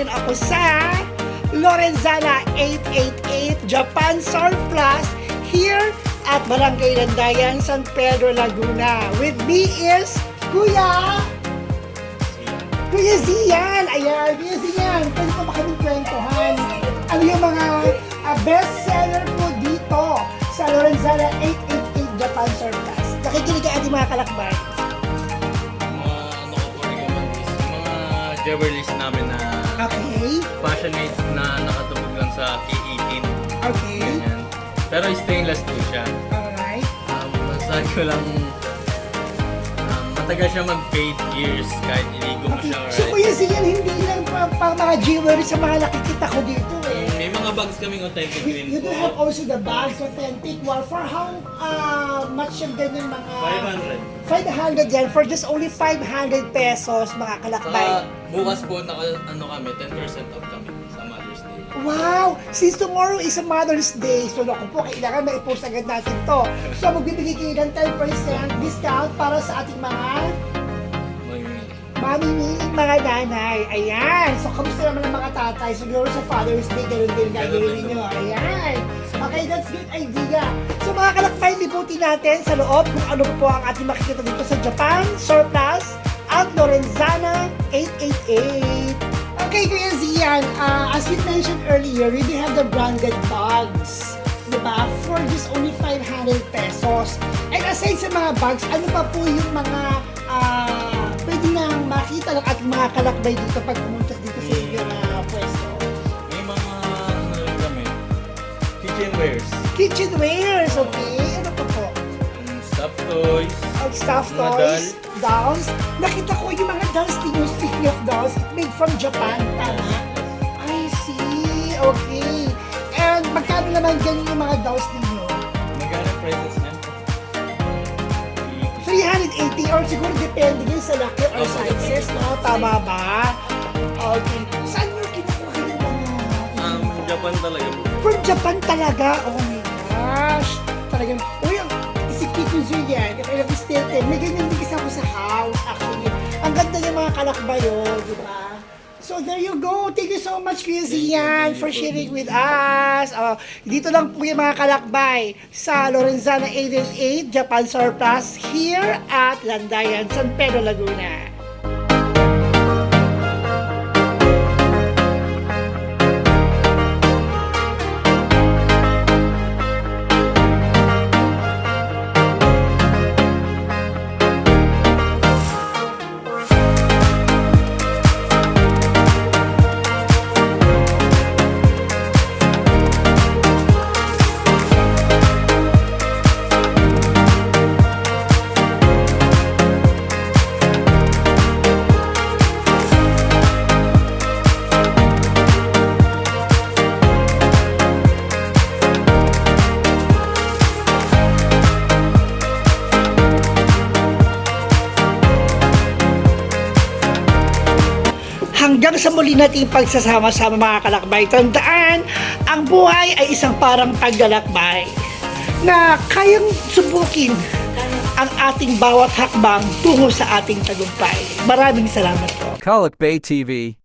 ngayon ako sa Lorenzana 888 Japan Surplus here at Barangay Landayan, San Pedro, Laguna. With me is Kuya Zian. Ayan, Kuya Zian, pwede pa ba kaming kwentuhan? Ano yung mga best seller po dito sa Lorenzana 888 Japan Surplus? Nakikinig ka ating mga kalakbay. Jewelries namin na Okay. passionate na nakatubog lang sa K18. Okay. Ganyan. Pero stainless po siya. Alright. Masabi ko lang, matagal siya mag-fade years kahit iligo mo Okay. siya. So Kuya Zian, hindi lang pa mga jewelry sa mga nakikita ko dito eh. May mga bags kaming authentic rin You do po. have also the bags, authentic. Well, for how much yung ganyan mga... 500. 500 yan. For just only 500 pesos, mga kalakbay. Bukas po, kami, 10% off kami sa Mother's Day. Wow! Since tomorrow is a Mother's Day, so naku po, kailangan ma-post agad natin to. So, magbibigay kayo ng 10% discount para sa ating mga mamimiling mga nanay. Ayan! So, kamusta naman ang mga tatay? Siguro sa Father's Day, ganun din gagawin ninyo. Ayan! Okay, that's good idea. So, mga kalakbay, liputin natin sa loob kung ano po ang ating makikita dito sa Japan Surplus at Lorenzana 888. Okay, Kuya Zian, as we mentioned earlier, we do have the branded bags, diba? For just only 500 pesos. And aside sa mga bags, ano pa po yung mga pwede nang makita ng ating mga kalakbay dito pag pumunta dito sa inyong pwesto? May mga, kami, kitchenwares. Kitchenwares, okay? Ano pa po? Stuffed toys. Stuffed Mga toys, dolls. Nakita ko yung mga dolls din, yung speaking of dolls, made from Japan, tama? I see, okay. And magkano naman ganyan yung mga dolls ninyo? Magkano prices niyan? 380 or siguro depende din sa laki or Opo, sizes, depende. no? Tama ba? Okay. Saan nyo kinukuha yung mga... Japan talaga po. From Japan talaga? Oh my gosh! Talagang, uy, si Kiko Zuyan, yung ilang estete, may ganyan din kasi ako sa house, actually. Ang ganda yung mga kalakbayo, di ba? So there you go. Thank you so much, Kuya Zian, for sharing with us. Dito lang po yung mga kalakbay sa Lorenzana 888 Japan Surplus here at Landayan, San Pedro, Laguna. Hanggang sa muli nating pagsasama-sama mga kalakbay, tandaan, ang buhay ay isang parang paglalakbay na kayang subukin ang ating bawat hakbang tungo sa ating tagumpay. Maraming salamat po. Kalak Bay TV